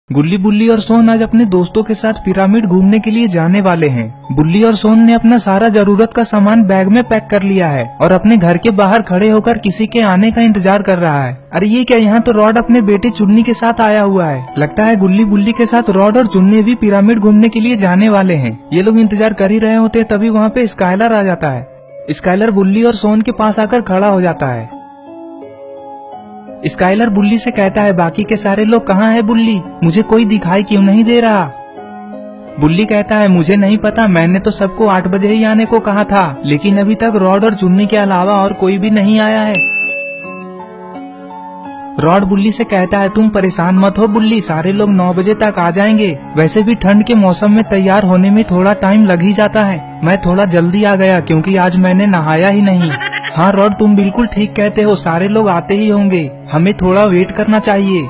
गुल्ली, बुल्ली और सोन आज अपने दोस्तों के साथ पिरामिड घूमने के लिए जाने वाले हैं। बुल्ली और सोन ने अपना सारा जरूरत का सामान बैग में पैक कर लिया है और अपने घर के बाहर खड़े होकर किसी के आने का इंतजार कर रहा है। अरे ये क्या, यहाँ तो रॉड अपने बेटे चुन्नी के साथ आया हुआ है। लगता है गुल्ली, बुल्ली के साथ रॉड और चुन्नी भी पिरामिड घूमने के लिए जाने वाले हैं। ये लोग इंतजार कर ही रहे होते तभी वहाँ पे स्काइलर आ जाता है। स्काइलर बुल्ली और सोन के पास आकर खड़ा हो जाता है। स्काइलर बुल्ली से कहता है, बाकी के सारे लोग कहाँ हैं बुल्ली, मुझे कोई दिखाई क्यों नहीं दे रहा। बुल्ली कहता है, मुझे नहीं पता, मैंने तो सबको 8 बजे ही आने को कहा था, लेकिन अभी तक रॉड और चुन्नी के अलावा और कोई भी नहीं आया है। रॉड बुल्ली से कहता है, तुम परेशान मत हो बुल्ली, सारे लोग 9 बजे तक आ जाएंगे। वैसे भी ठंड के मौसम में तैयार होने में थोड़ा टाइम लग ही जाता है। मैं थोड़ा जल्दी आ गया क्योंकि आज मैंने नहाया ही नहीं। हाँ रॉड, तुम बिल्कुल ठीक कहते हो, सारे लोग आते ही होंगे, हमें थोड़ा वेट करना चाहिए।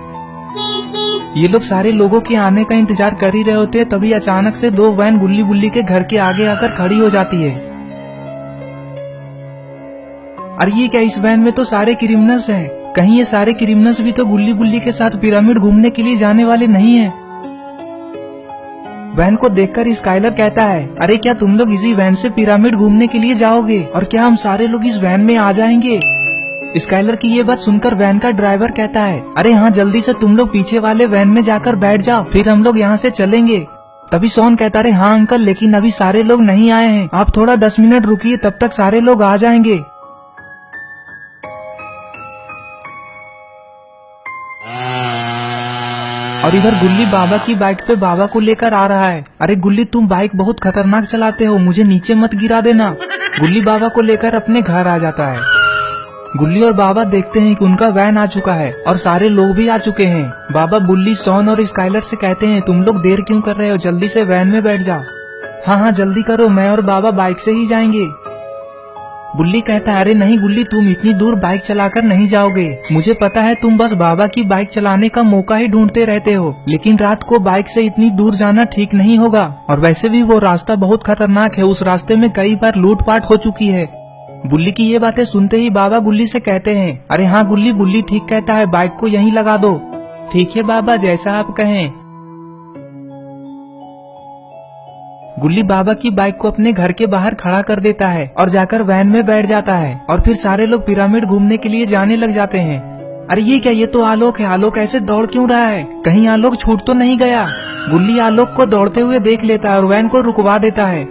ये लोग सारे लोगों के आने का इंतजार कर ही रहे होते हैं, तभी अचानक से 2 वैन गुल्ली बुल्ली के घर के आगे आकर खड़ी हो जाती है। अरे ये क्या, इस वैन में तो सारे क्रिमिनल्स हैं। कहीं ये सारे क्रिमिनल्स भी तो गुल्ली बुल्ली के साथ पिरामिड घूमने के लिए जाने वाले नहीं हैं। वैन को देखकर स्काइलर कहता है, अरे क्या तुम लोग इसी वैन से पिरामिड घूमने के लिए जाओगे, और क्या हम सारे लोग इस वैन में आ जाएंगे। स्काइलर की ये बात सुनकर वैन का ड्राइवर कहता है, अरे हाँ जल्दी से तुम लोग पीछे वाले वैन में जाकर बैठ जाओ, फिर हम लोग यहाँ से चलेंगे। तभी सोन कहता है, हाँ अंकल, लेकिन अभी सारे लोग नहीं आए हैं, आप थोड़ा 10 मिनट रुकिए, तब तक सारे लोग आ जाएंगे। और इधर गुल्ली बाबा की बाइक पे बाबा को लेकर आ रहा है। अरे गुल्ली, तुम बाइक बहुत खतरनाक चलाते हो, मुझे नीचे मत गिरा देना। गुल्ली बाबा को लेकर अपने घर आ जाता है। गुल्ली और बाबा देखते हैं कि उनका वैन आ चुका है और सारे लोग भी आ चुके हैं। बाबा बुल्ली, सोन और स्काइलर से कहते हैं, तुम लोग देर क्यों कर रहे हो, जल्दी से वैन में बैठ जाओ। हाँ हाँ जल्दी करो, मैं और बाबा बाइक से ही जाएंगे। बुल्ली कहता है, अरे नहीं गुल्ली, तुम इतनी दूर बाइक चलाकर नहीं जाओगे, मुझे पता है तुम बस बाबा की बाइक चलाने का मौका ही ढूंढते रहते हो, लेकिन रात को बाइक से इतनी दूर जाना ठीक नहीं होगा, और वैसे भी वो रास्ता बहुत खतरनाक है, उस रास्ते में कई बार लूटपाट हो चुकी है। बुल्ली की ये बातें सुनते ही बाबा गुल्ली से कहते हैं, अरे हाँ गुल्ली, बुल्ली ठीक कहता है, बाइक को यहीं लगा दो। ठीक है बाबा, जैसा आप कहें। गुल्ली बाबा की बाइक को अपने घर के बाहर खड़ा कर देता है और जाकर वैन में बैठ जाता है, और फिर सारे लोग पिरामिड घूमने के लिए जाने लग जाते हैं। अरे ये क्या, ये तो आलोक है, आलोक ऐसे दौड़ क्यों रहा है, कहीं आलोक छूट तो नहीं गया। गुल्ली आलोक को दौड़ते हुए देख लेता है और वैन को रुकवा देता है।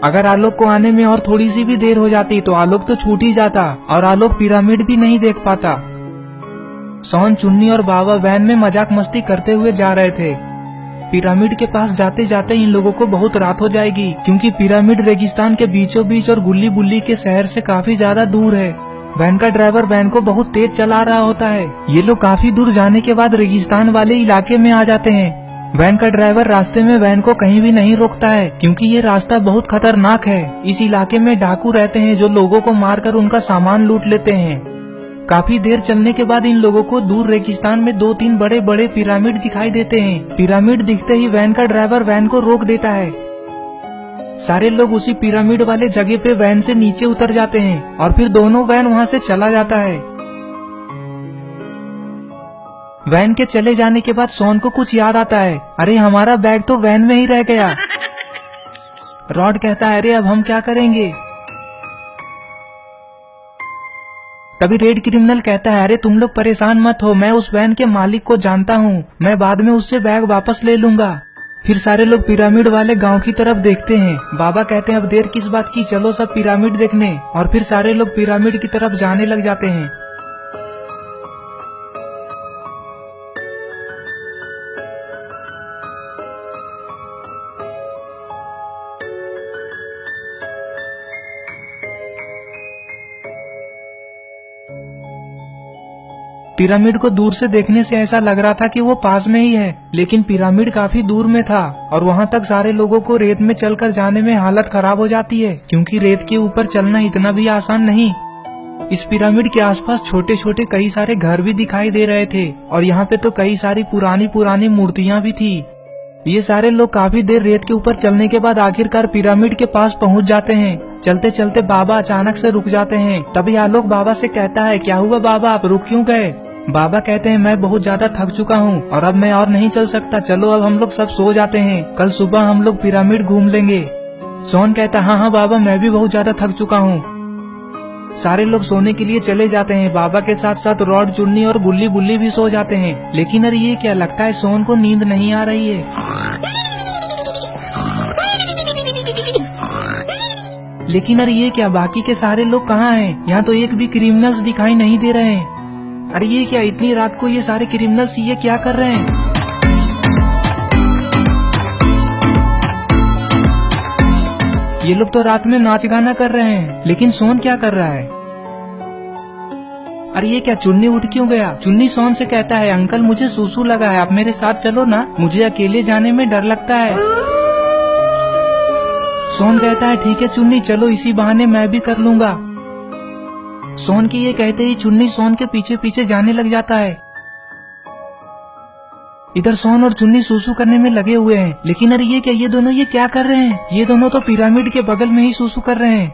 अगर आलोक को आने में और थोड़ी सी भी देर हो जाती तो आलोक तो छूट ही जाता और आलोक पिरामिड भी नहीं देख पाता। सोन, चुन्नी और बाबा वैन में मजाक मस्ती करते हुए जा रहे थे। पिरामिड के पास जाते जाते इन लोगों को बहुत रात हो जाएगी, क्योंकि पिरामिड रेगिस्तान के बीचों बीच और गुल्ली बुल्ली के शहर से काफी ज्यादा दूर है। वैन का ड्राइवर वैन को बहुत तेज चला रहा होता है। ये लोग काफी दूर जाने के बाद रेगिस्तान वाले इलाके में आ जाते हैं। वैन का ड्राइवर रास्ते में वैन को कहीं भी नहीं रोकता है, क्योंकि ये रास्ता बहुत खतरनाक है। इस इलाके में डाकू रहते हैं जो लोगों को मारकर उनका सामान लूट लेते हैं। काफी देर चलने के बाद इन लोगों को दूर रेगिस्तान में 2-3 बड़े बड़े पिरामिड दिखाई देते हैं। पिरामिड दिखते ही वैन का ड्राइवर वैन को रोक देता है। सारे लोग उसी पिरामिड वाले जगह पे वैन से नीचे उतर जाते हैं और फिर दोनों वैन वहाँ से चला जाता है। वैन के चले जाने के बाद सोन को कुछ याद आता है, अरे हमारा बैग तो वैन में ही रह गया। रॉड कहता है, अरे अब हम क्या करेंगे। तभी रेड क्रिमिनल कहता है, अरे तुम लोग परेशान मत हो, मैं उस वैन के मालिक को जानता हूँ, मैं बाद में उससे बैग वापस ले लूंगा। फिर सारे लोग पिरामिड वाले गांव की तरफ देखते हैं। बाबा कहते हैं, अब देर किस बात की, चलो सब पिरामिड देखने, और फिर सारे लोग पिरामिड की तरफ जाने लग जाते हैं। पिरामिड को दूर से देखने से ऐसा लग रहा था कि वो पास में ही है, लेकिन पिरामिड काफी दूर में था और वहाँ तक सारे लोगों को रेत में चलकर जाने में हालत खराब हो जाती है, क्योंकि रेत के ऊपर चलना इतना भी आसान नहीं। इस पिरामिड के आसपास छोटे छोटे कई सारे घर भी दिखाई दे रहे थे और यहाँ पे तो कई सारी पुरानी पुरानी मूर्तियाँ भी थी। ये सारे लोग काफी देर रेत के ऊपर चलने के बाद आखिरकार पिरामिड के पास पहुँच जाते हैं। चलते चलते बाबा अचानक से रुक जाते हैं। तभी आलोक बाबा से कहता है, क्या हुआ बाबा, आप रुक क्यों गए। बाबा कहते हैं मैं बहुत ज्यादा थक चुका हूँ और अब मैं और नहीं चल सकता, चलो अब हम लोग सब सो जाते हैं, कल सुबह हम लोग पिरामिड घूम लेंगे। सोन कहता हाँ हाँ बाबा, मैं भी बहुत ज्यादा थक चुका हूँ। सारे लोग सोने के लिए चले जाते हैं। बाबा के साथ साथ रॉड, चुन्नी और गुल्ली बुल्ली भी सो जाते हैं। लेकिन अरे ये क्या, लगता है सोन को नींद नहीं आ रही है। लेकिन अरे ये क्या, बाकी के सारे लोग कहाँ हैं? यहाँ तो एक भी क्रिमिनल्स दिखाई नहीं दे रहे हैं। अरे ये क्या, इतनी रात को ये सारे क्रिमिनल्स ये क्या कर रहे हैं? ये लोग तो रात में नाच गाना कर रहे हैं, लेकिन सोन क्या कर रहा है? अरे ये क्या, चुन्नी उठ क्यों गया? चुन्नी सोन से कहता है अंकल मुझे सूसू लगा है, आप मेरे साथ चलो ना, मुझे अकेले जाने में डर लगता है। सोन कहता है ठीक है चुन्नी चलो, इसी बहाने मैं भी कर लूंगा। सोन के ये कहते ही चुन्नी सोन के पीछे पीछे जाने लग जाता है। इधर सोन और चुन्नी सूसू करने में लगे हुए हैं। लेकिन अरे ये क्या, ये दोनों ये क्या कर रहे हैं? ये दोनों तो पिरामिड के बगल में ही सूसू कर रहे हैं।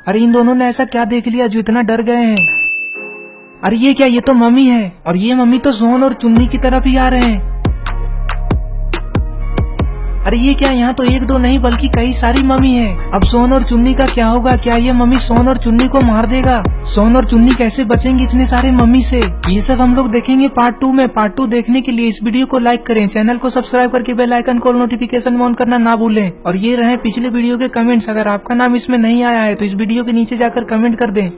अरे इन दोनों ने ऐसा क्या देख लिया जो इतना डर गए हैं? अरे ये क्या, ये तो मम्मी है और ये मम्मी तो सोन और चुन्नी की तरफ ही आ रहे हैं। अरे ये क्या, यहाँ तो एक दो नहीं बल्कि कई सारी मम्मी है। अब सोन और चुन्नी का क्या होगा? क्या ये मम्मी सोन और चुन्नी को मार देगा? सोन और चुन्नी कैसे बचेंगे इतने सारे मम्मी से? ये सब हम लोग देखेंगे पार्ट 2 में। पार्ट 2 देखने के लिए इस वीडियो को लाइक करें, चैनल को सब्सक्राइब करके बेल आइकन को नोटिफिकेशन ऑन करना ना भूलें। और ये रहे पिछले वीडियो के कमेंट्स, अगर आपका नाम इसमें नहीं आया है तो इस वीडियो के नीचे जाकर कमेंट कर दें।